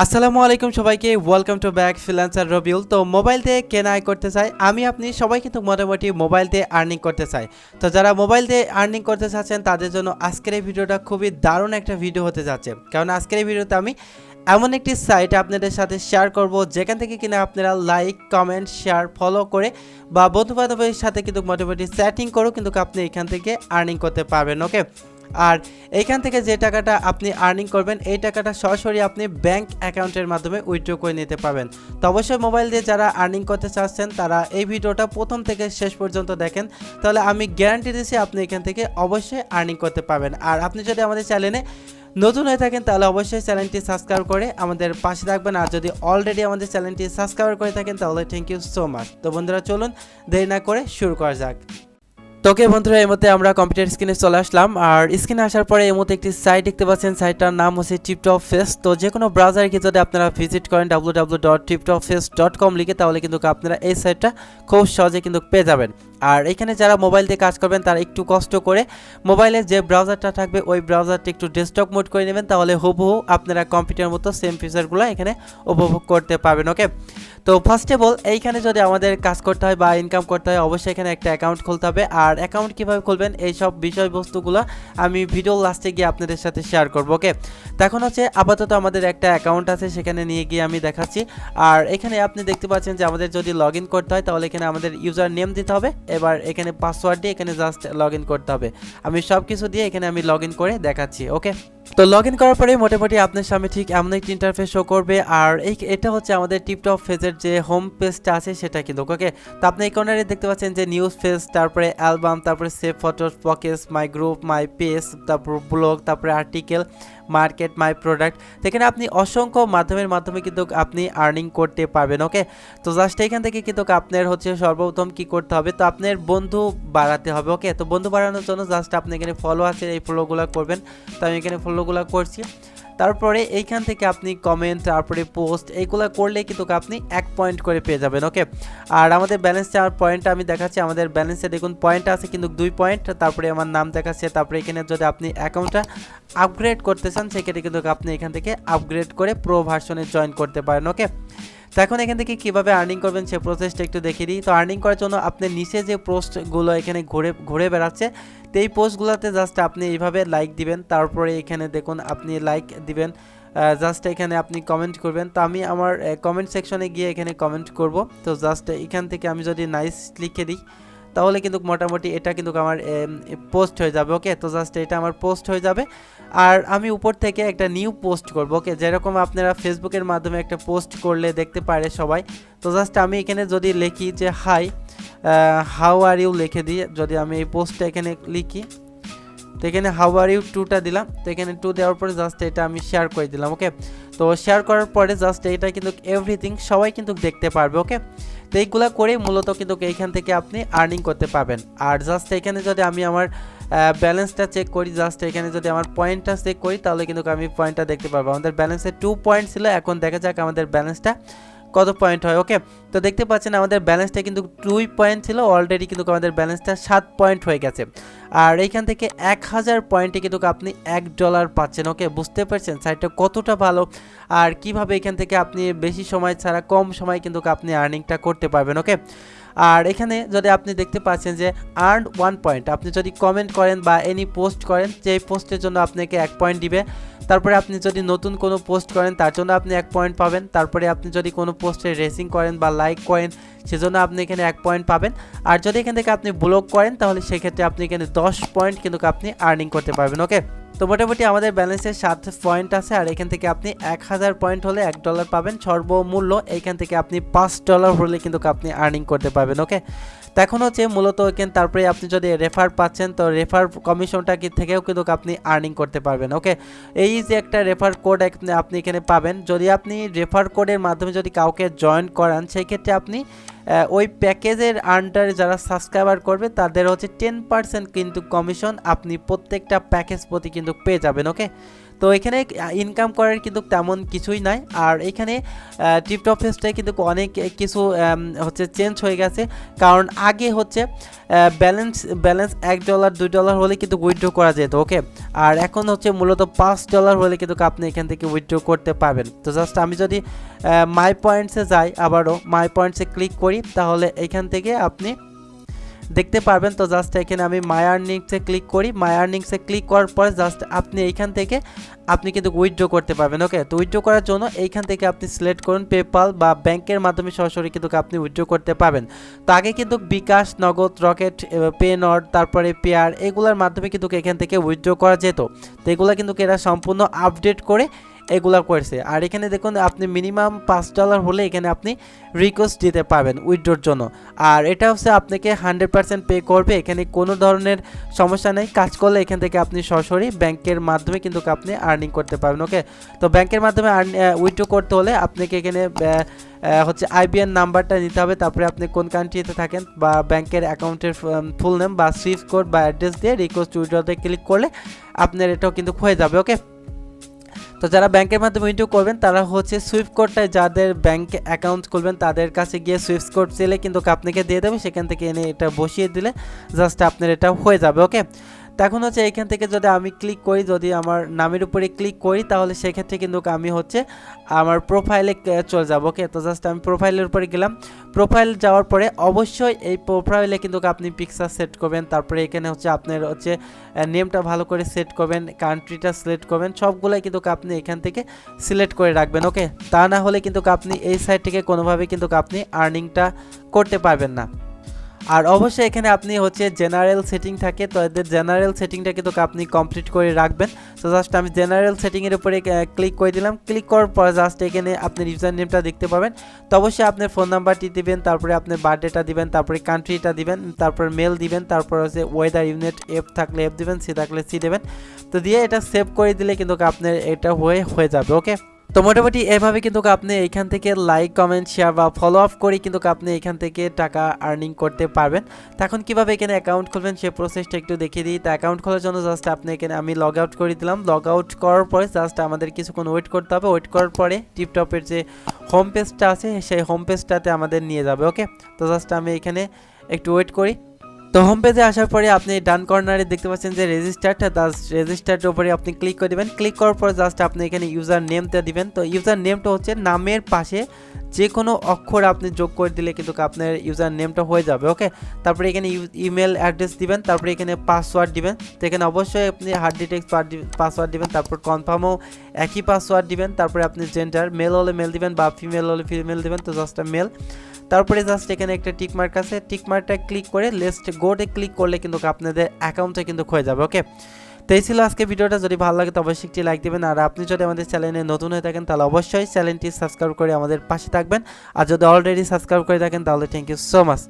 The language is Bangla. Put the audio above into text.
আসসালামু আলাইকুম সবাইকে welcome to back freelancer Rabiul. তো মোবাইল দিয়ে কেনা আয় করতে চাই আপনি সবাই কিন্তু মোটামুটি মোবাইল দিয়ে আর্নিং করতে চাই। তো যারা মোবাইল দিয়ে আর্নিং করতে চাচ্ছেন তাদের জন্য আজকের এই ভিডিওটা খুবই দারুণ একটা ভিডিও হতে যাচ্ছে, কারণ আজকের এই ভিডিওতে আমি এমন একটি সাইট আপনাদের সাথে শেয়ার করব যেখান থেকে কিনা আপনারা লাইক কমেন্ট শেয়ার ফলো করে বা বন্ধু বান্ধবের সাথে কিন্তু মোটামুটি চ্যাটিং করেও কিন্তু আপনি এখান থেকে আর্নিং করতে পারবেন। ওকে, আর এইখান থেকে যে টাকাটা আপনি আর্নিং করবেন এই টাকাটা সরাসরি আপনি ব্যাংক অ্যাকাউন্টের মাধ্যমে উইথড্র করে নিতে পারবেন। তো অবশ্যই মোবাইল দিয়ে যারা আর্নিং করতে চাচ্ছেন তারা এই ভিডিওটা প্রথম থেকে শেষ পর্যন্ত দেখেন, তাহলে আমি গ্যারান্টি দিচ্ছি আপনি এখান থেকে অবশ্যই আর্নিং করতে পারবেন। আর আপনি যদি আমাদের চ্যানেলে নতুন হয়ে থাকেন তাহলে অবশ্যই চ্যানেলটি সাবস্ক্রাইব করে আমাদের পাশে থাকবেন, আর যদি অলরেডি আমাদের চ্যানেলটি সাবস্ক্রাইব করে থাকেন তাহলে থ্যাংক ইউ সো মাচ। তো বন্ধুরা চলুন দেরি না করে শুরু করা যাক। তোকে বন্ধুরা এই মুহূর্তে আমরা কম্পিউটার স্ক্রিনে চলে আসলাম, আর স্ক্রিনে আসার পরে এই মুহূর্তে একটি সাইট দেখতে পাচ্ছেন, সাইটটার নাম হচ্ছে টিপটপফেস। তো যে কোনো ব্রাউজারে গিয়ে যদি আপনারা ভিজিট করেন www.tiptopface.com লিখে, তাহলে কিন্তু আপনারা এই সাইটটা খুব সহজে কিন্তু পেয়ে যাবেন। আর এখানে যারা মোবাইল দিয়ে কাজ করবেন তারা একটু কষ্ট করে মোবাইলে যে ব্রাউজারটা থাকবে ওই ব্রাউজারটা একটু ডেস্কটপ মোড করে নেবেন, তাহলে হুবহু আপনারা কম্পিউটারের মতো সেম ফিচারগুলো এখানে উপভোগ করতে পারবেন। ওকে, তো ফার্স্ট অফ অল এইখানে যদি আমাদের কাজ করতে হয় বা ইনকাম করতে হয় অবশ্যই এখানে একটা অ্যাকাউন্ট খুলতে হবে। আর অ্যাকাউন্ট কীভাবে খুলবেন এই সব বিষয়বস্তুগুলো আমি ভিডিও লাস্টে গিয়ে আপনাদের সাথে শেয়ার করবো। ওকে, তো এখন হচ্ছে আপাতত আমাদের একটা অ্যাকাউন্ট আছে, সেখানে নিয়ে গিয়ে আমি দেখাচ্ছি। আর এখানে আপনি দেখতে পাচ্ছেন যে আমাদের যদি লগ ইন করতে হয় তাহলে এখানে আমাদের ইউজার নেম দিতে হবে, এবার এখানে পাসওয়ার্ড দিয়ে এখানে জাস্ট লগ ইন করতে হবে। আমি সব কিছু দিয়ে এখানে আমি লগ ইন করে দেখাচ্ছি। ওকে, তো লগ ইন করার পরে মোটামুটি আপনার সামনে ঠিক এমন একটি ইন্টারফেস শো করবে, আর এটা হচ্ছে আমাদের টিপটপফেসের যে হোম পেজটা আছে সেটা কিন্তু। ওকে, তো আপনি এই কর্নারে দেখতে পাচ্ছেন যে নিউজ পেজ, তারপরে অ্যালবাম, তারপরে save photos, Pockets, my group, my page, তারপর ব্লগ, তারপরে আর্টিকেল, মার্কেট, মাই প্রোডাক্ট। এখানে আপনি অসংখ্য মাধ্যমে কিন্তু আপনি আর্নিং করতে পারবেন। ওকে, তো জাস্ট এখান থেকে কিন্তু আপনার হচ্ছে সর্বপ্রথম কি করতে হবে, তো আপনার বন্ধু বাড়াতে হবে। ওকে, তো বন্ধু বাড়ানোর জন্য জাস্ট আপনি এখানে ফলো আছে এই ফলোগুলো করবেন। তো আমি এখানে ফলোগুলো করছি, তারপরে এইখান থেকে আপনি কমেন্ট, তারপরে পোস্ট এইগুলো করলে কিন্তু আপনি 1 পয়েন্ট করে পেয়ে যাবেন। ওকে, আর আমাদের ব্যালেন্সে আমার পয়েন্টটা আমি দেখাচ্ছি, আমাদের ব্যালেন্সে দেখুন পয়েন্ট আছে কিন্তু 2 পয়েন্ট, তারপরে আমার নাম দেখাচ্ছে। তারপরে এখানে যদি আপনি অ্যাকাউন্টটা আপগ্রেড করতে চান সেক্ষেত্রে কিন্তু আপনি এখান থেকে আপগ্রেড করে প্রো ভার্সনে জয়েন করতে পারেন। ওকে, তো এখন এখান থেকে কীভাবে আর্নিং করবেন সে প্রসেসটা একটু দেখে দিই। তো আর্নিং করার জন্য আপনি নিচে যে পোস্টগুলো এখানে ঘুরে বেড়াচ্ছে, তো এই পোস্টগুলোতে জাস্ট আপনি এইভাবে লাইক দিবেন, তারপরে এখানে দেখুন আপনি লাইক দিবেন, জাস্ট এখানে আপনি কমেন্ট করবেন। তো আমি আমার কমেন্ট সেকশনে গিয়ে এখানে কমেন্ট করব। তো জাস্ট এখান থেকে আমি যদি নাইস লিখে দিই তাহলে কিন্তু মোটামুটি এটা কিন্তু আমার পোস্ট হয়ে যাবে। ওকে, তো জাস্ট এটা আমার পোস্ট হয়ে যাবে, আর আমি উপর থেকে একটা নিউ পোস্ট করব। ওকে, যেরকম আপনারা ফেসবুকের মাধ্যমে একটা পোস্ট করলে দেখতে পারে সবাই, তো জাস্ট আমি এখানে যদি লিখি যে হাই হাউ আর ইউ লিখে দিই, যদি আমি এই পোস্টটা এখানে লিখি, তো এখানে হাউ আর ইউ 2টা দিলাম। তো এখানে 2 দেওয়ার পরে জাস্ট এটা আমি শেয়ার করে দিলাম। ওকে, তো শেয়ার করার পরে জাস্ট এটা কিন্তু এভরিথিং সবাই কিন্তু দেখতে পারবে। ওকে, তো এইগুলো করে মূলত কিন্তু এইখান থেকে আপনি আর্নিং করতে পারবেন। আর জাস্ট এখানে যদি আমি আমার ব্যালেন্সটা চেক করি, জাস্ট এখানে যদি আমার পয়েন্টটা চেক করি তাহলে কিন্তু আমি পয়েন্টটা দেখতে পারবো। আমাদের ব্যালেন্সে 2 পয়েন্ট ছিল, এখন দেখা যাক আমাদের ব্যালেন্সটা কত পয়েন্ট হয়। ওকে, তো দেখতে পাচ্ছেন আমাদের ব্যালেন্সটা কিন্তু 2 পয়েন্ট ছিল, অলরেডি কিন্তু আমাদের ব্যালেন্সটা 7 পয়েন্ট হয়ে গেছে। আর এইখান থেকে 1000 পয়েন্টে কিন্তু আপনি $1 পাচ্ছেন। ওকে, বুঝতে পারছেন সাইটটা কতটা ভালো আর কিভাবে এখান থেকে আপনি বেশি সময় ছাড়া কম সময় কিন্তু আপনি আর্নিংটা করতে পারবেন। ওকে, আর এখানে যদি আপনি দেখতে পাচ্ছেন যে আর্ন 1 পয়েন্ট, আপনি যদি কমেন্ট করেন বা এনি পোস্ট করেন যেই পোস্টের জন্য আপনাকে 1 পয়েন্ট দিবে, তারপরে আপনি যদি নতুন কোনো পোস্ট করেন তার জন্য আপনি 1 পয়েন্ট পাবেন, তারপরে আপনি যদি কোনো পোস্টে রেসিং করেন বা লাইক করেন সেজন্য আপনি এখানে 1 পয়েন্ট পাবেন, আর যদি এখান থেকে আপনি ব্লগ করেন তাহলে সেক্ষেত্রে আপনি এখানে 10 পয়েন্ট কিন্তু আপনি আর্নিং করতে পারবেন। ওকে, তো মোটামুটি আমাদের ব্যালেন্সে 7 পয়েন্ট আছে, আর এখান থেকে আপনি 1000 পয়েন্ট হলে $1 পাবেন, সর্বমূল্য এইখান থেকে আপনি $5 হলে কিন্তু আপনি আর্নিং করতে পারবেন। ওকে, তো এখন হচ্ছে মূলত এখানে তারপরে আপনি যদি রেফার পাচ্ছেন তো রেফার কমিশনটা থেকেও কিন্তু আপনি আর্নিং করতে পারবেন। ওকে, এই যে একটা রেফার কোড আপনি এখানে পাবেন, যদি আপনি রেফার কোডের মাধ্যমে যদি কাউকে জয়েন করান সেই ক্ষেত্রে আপনি ওই প্যাকেজের আন্ডারে যারা সাবস্ক্রাইবার করবে তাদের হচ্ছে 10% কিন্তু কমিশন আপনি প্রত্যেকটা প্যাকেজ প্রতি কিন্তু পেয়ে যাবেন। ওকে, তো এখানে ইনকাম করার কিন্তু তেমন কিছুই নাই। আর এখানে টিপটপফেসটাই কিন্তু অনেক কিছু হচ্ছে চেঞ্জ হয়ে গেছে, কারণ আগে হচ্ছে ব্যালেন্স $1 $2 হলে কিন্তু উইথড্র করা যেত, ওকে। আর এখন হচ্ছে মূলত $5 হলে কিন্তু আপনি এখান থেকে উইথড্র করতে পারবেন। তো জাস্ট আমি যদি মাই পয়েন্টসে যাই, আবারও মাই পয়েন্টসে ক্লিক করি, তাহলে এখান থেকে আপনি দেখতে পারবেন। তো জাস্ট এখানে আমি মাই আর্নিংসে ক্লিক করি, মাই আর্নিংসে ক্লিক করার পর জাস্ট আপনি এইখান থেকে আপনি কিন্তু উইথড্র করতে পারবেন, ওকে। তো উইথড্র করার জন্য এইখান থেকে আপনি সিলেক্ট করুন পেপাল বা ব্যাংকের মাধ্যমে সরাসরি কিন্তু আপনি উইথড্র করতে পারবেন। তো আগে কিন্তু বিকাশ, নগদ, রকেট, পে নট, তারপরে পেয়ার, এগুলোর মাধ্যমে কিন্তু এখান থেকে উইথড্র করা যেত। তো এগুলো কিন্তু এরা সম্পূর্ণ আপডেট করে এগুলা করেছে। আর এখানে দেখুন আপনি মিনিমাম $5 হলে এখানে আপনি রিকোয়েস্ট দিতে পারবেন উইথড্রোর জন্য। আর এটা হচ্ছে আপনাকে 100% পে করবে, এখানে কোনো ধরনের সমস্যা নেই। কাজ করলে এখান থেকে আপনি সরাসরি ব্যাংকের মাধ্যমে কিন্তু আপনি আর্নিং করতে পারবেন, ওকে। তো ব্যাংকের মাধ্যমে উইথড্র করতে হলে আপনাকে এখানে হচ্ছে আইবিএন নাম্বারটা নিতে হবে, তারপরে আপনি কোন কান্ট্রিতে থাকেন বা ব্যাংকের অ্যাকাউন্টের ফুল নেম বা সুইফট কোড বা অ্যাড্রেস দিয়ে রিকোয়েস্ট উইথড্রতে ক্লিক করলে আপনার এটাও কিন্তু হয়ে যাবে, ওকে। তো যারা ব্যাংকের মাধ্যমে উইথড্র করবেন তারা হচ্ছে সুইফট কোডটায় যাদের ব্যাংক অ্যাকাউন্ট খুলবেন তাদের কাছে গিয়ে সুইফট কোড চাইলে কিন্তু আপনাকে দিয়ে দেবে, সেখান থেকে এনে এটা বসিয়ে দিলে জাস্ট আপনার এটা হয়ে যাবে, ওকে। তো এখন হচ্ছে এইখান থেকে যদি আমি ক্লিক করি, যদি আমার নামের উপরে ক্লিক করি, তাহলে সেক্ষেত্রে কিন্তু আমি হচ্ছে আমার প্রোফাইলে চলে যাব, ওকে। তো জাস্ট আমি প্রোফাইলের উপরে গেলাম। প্রোফাইল যাওয়ার পরে অবশ্যই এই প্রোফাইলে কিন্তু আপনি পিকচার সেট করবেন, তারপরে এখানে হচ্ছে আপনার হচ্ছে নেমটা ভালো করে সেট করবেন, কান্ট্রিটা সিলেক্ট করবেন, সবগুলোই কিন্তু আপনি এখান থেকে সিলেক্ট করে রাখবেন, ওকে। তা না হলে কিন্তু আপনি এই সাইট থেকে কোনোভাবে কিন্তু আপনি আর্নিংটা করতে পারবেন না। আর অবশ্যই এখানে আপনি হচ্ছে জেনারেল সেটিং থাকে, তো এদের জেনারেল সেটিংটা কিন্তু আপনি কমপ্লিট করে রাখবেন। তো জাস্ট আমি জেনারেল সেটিংয়ের উপরে ক্লিক করে দিলাম। ক্লিক করার পর জাস্ট এখানে আপনার ইউজার নেমটা দেখতে পাবেন। তো অবশ্যই আপনার ফোন নাম্বারটি দিবেন, তারপরে আপনার বার্থডেটা দিবেন, তারপরে কান্ট্রিটা দিবেন, তারপর মেল দিবেন, তারপর হচ্ছে ওয়েদার ইউনিট, এফ থাকলে এফ দিবেন, সি থাকলে সি দেবেন। তো দিয়ে এটা সেভ করে দিলে কিন্তু আপনার এটা হয়ে যাবে, ওকে। তো মোটামুটি এভাবে কিন্তু আপনি এইখান থেকে লাইক, কমেন্ট, শেয়ার বা ফলো আপ করে কিন্তু আপনি এখান থেকে টাকা আর্নিং করতে পারবেন। তো এখন কীভাবে এখানে অ্যাকাউন্ট খুলবেন সেই প্রসেসটা একটু দেখিয়ে দিই। তো অ্যাকাউন্ট খোলার জন্য জাস্ট আপনি এখানে আমি লগ আউট করে দিলাম। লগ আউট করার পরে জাস্ট আমাদের কিছুক্ষণ ওয়েট করতে হবে। ওয়েট করার পরে টিপটপের যে হোম পেজটা আছে সেই হোম পেজটাতে আমাদের নিয়ে যাবে, ওকে। তো জাস্ট আমি এখানে একটু ওয়েট করি। তো হোম পেজে আসার পরে আপনি ডান কর্নারে দেখতে পাচ্ছেন যে রেজিস্টারটা, রেজিস্টারের উপরে আপনি ক্লিক করে দেবেন। ক্লিক করার পর জাস্ট আপনি এখানে ইউজার নেমটা দিবেন। তো ইউজার নেমটা হচ্ছে নামের পাশে যে কোনো অক্ষর আপনি যোগ করে দিলে কিন্তু আপনার ইউজার নেমটা হয়ে যাবে, ওকে। তারপরে এখানে ইমেল অ্যাড্রেস দিবেন, তারপরে এখানে পাসওয়ার্ড দিবেন। তো এখানে অবশ্যই আপনি হার্ড ডিটেক্স পাসওয়ার্ড দিবেন, তারপর কনফার্মও একই পাসওয়ার্ড দিবেন। তারপরে আপনি জেন্ডার মেল হলে মেল দিবেন বা ফিমেল হলে ফিমেল দিবেন। তো জাস্ট মেল, তারপরে জাস্ট এখানে একটা টিক মার্ক আছে, টিক মার্কটা ক্লিক করে লেস্ট গোতে ক্লিক করলে কিন্তু আপনাদের অ্যাকাউন্টটা কিন্তু হয়ে যাবে, ওকে। তো এই ছিল আজকে ভিডিওটা। যদি ভালো লাগে তো অবশ্যই একটি লাইক দেবেন। আর আপনি যদি আমাদের চ্যানেলে নতুন হয়ে থাকেন তাহলে অবশ্যই চ্যানেলটি সাবস্ক্রাইব করে আমাদের পাশে থাকবেন। আর যদি অলরেডি সাবস্ক্রাইব করে থাকেন তাহলে থ্যাংক ইউ সো মাচ।